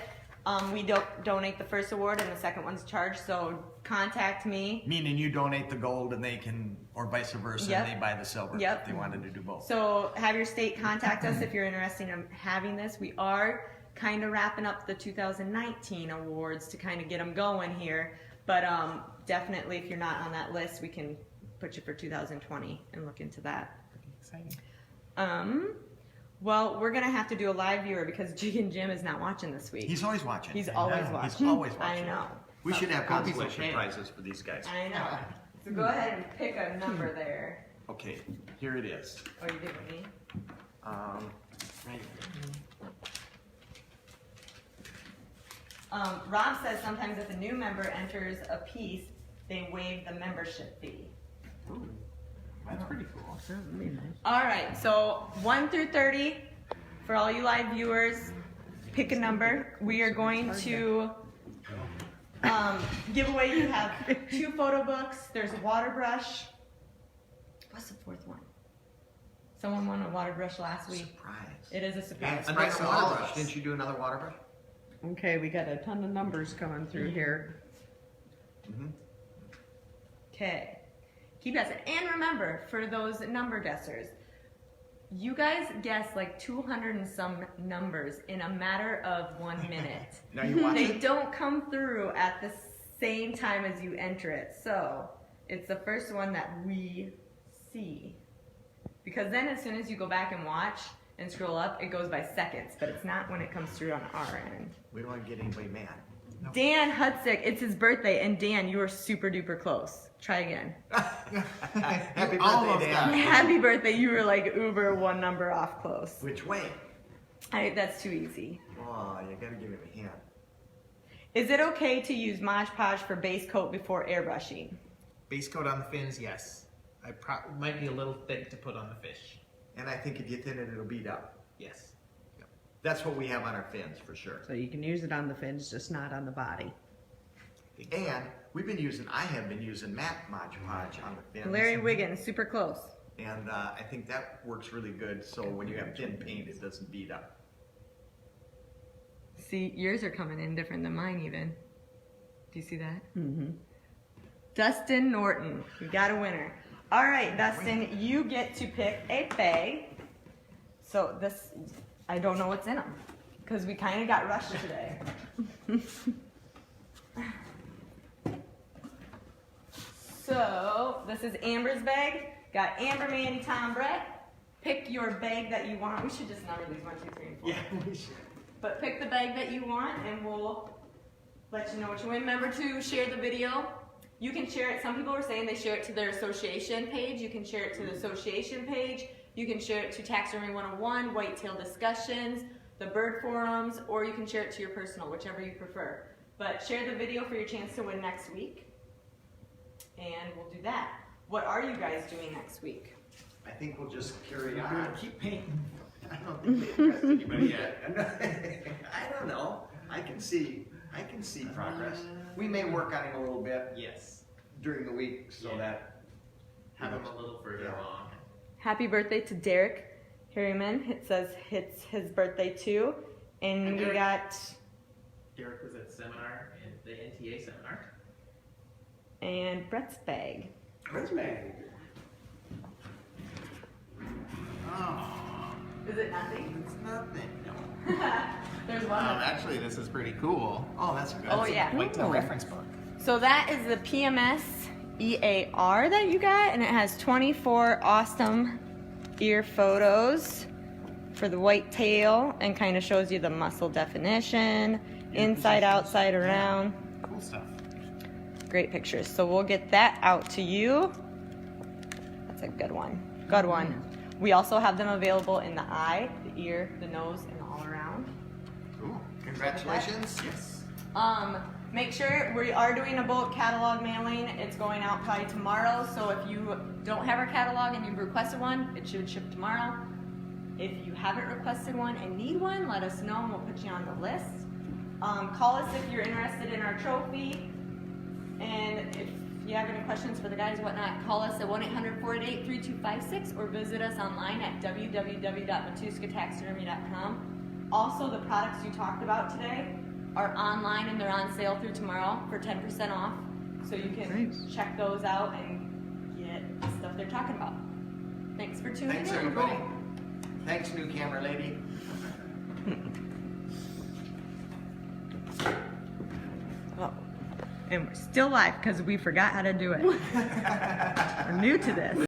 we don't donate the first award and the second one's charged. So contact me. Meaning you donate the gold and they can, or vice versa, Yep. and they buy the silver Yep. if they wanted to do both. So have your state contact us if you're interested in having this. We are kind of wrapping up the 2019 awards to kind of get them going here. But definitely if you're not on that list, we can put you for 2020 and look into that. Exciting. Well, we're gonna have to do a live viewer because Jig and Jim is not watching this week. He's always watching. He's always know. watching. He's always watching. I know. We should have Copies of consolation cake. prizes for these guys. I know. So go ahead and pick a number there. Okay, here it is. Oh, you did with me? Right. Rob says sometimes if a new member enters a piece, they waive the membership fee. That's pretty cool. All right, so 1 through 30 for all you live viewers. Pick a number. We are going to give away. You have 2 photo books. There's a water brush. What's the 4th one? Someone won a water brush last week. Surprise. It is a surprise. Another to water all of brush. us. Didn't you do another water brush? Okay, we got a ton of numbers coming through here. Okay. Keep guessing. And remember, for those number guessers, you guys guess like 200 and some numbers in a matter of 1 minute. Now you watch They it. don't come through at the same time as you enter it. So it's the first one that we see. Because then as soon as you go back and watch and scroll up, it goes by seconds, but it's not when it comes through on our end. We don't want to get anybody mad. Dan Hudsick, it's his birthday, and Dan, you are super duper close. Try again. Happy Almost birthday, got Dan. it. Happy birthday, you were like uber 1 number off close. Which way? That's too easy. Oh, you gotta give him a hand. Is it okay to use Mod Podge for base coat before airbrushing? Base coat on the fins, yes. Might be a little thick to put on the fish. And I think if you thin it, it'll beat up. Yes. That's what we have on our fins for sure. So you can use it on the fins, just not on the body. And I have been using matte Mod Podge on the fins. Larry Wiggins, super close. And I think that works really good. So when you have thin paint, it doesn't beat up. See, yours are coming in different than mine even. Do you see that? Mm-hmm. Dustin Norton, we got a winner. All right, Dustin, you get to pick a bag. So this, I don't know what's in them because we kind of got rushed today. So this is Amber's bag. Got Amber, Mandy, Tom, Brett. Pick your bag that you want. We should just number these 1, 2, 3, and 4. Yeah, we should. But pick the bag that you want and we'll let you know what you win. Remember to share the video. You can share it. Some people were saying they share it to their association page. You can share it to the association page. You can share it to Taxidermy 101, Whitetail Discussions, the Bird Forums, or you can share it to your personal, whichever you prefer. But share the video for your chance to win next week. And we'll do that. What are you guys doing next week? I think we'll just carry We're on. gonna keep painting. I don't think they impressed anybody yet. I don't know. I can see progress. We may work on him a little bit Yes. during the week so Yeah. that Have them a little further Yeah. along. Happy birthday to Derek Harriman. It says it's his birthday too. And And we Derek- got, Derek was at seminar, in the NTA seminar. and Brett's bag. Where's Meg? Oh, Is it nothing? it's nothing. There's one. Actually, this is pretty cool. Oh, that's good. Oh, yeah. Whitetail reference book. So that is the PMS EAR that you got, and it has 24 awesome ear photos for the whitetail and kind of shows you the muscle definition, inside, outside, around. Cool stuff. Great pictures. So we'll get that out to you. That's a good one. Good one. We also have them available in the eye, the ear, the nose, and all around. Cool. Congratulations. Yes. Make sure we are doing a bulk catalog mailing. It's going out probably tomorrow. So if you don't have our catalog and you've requested one, it should ship tomorrow. If you haven't requested one and need one, let us know and we'll put you on the list. Call us if you're interested in our trophy. And if you have any questions for the guys or whatnot, call us at 1-800-488-3256 or visit us online at www.matuskataxidermy.com. Also, the products you talked about today are online and they're on sale through tomorrow for 10% off. So you can check those out and get the stuff they're talking about. Thanks for tuning Thanks, in. everybody. Thanks, new camera lady. Oh. And we're still live because we forgot how to do it. We're new to this.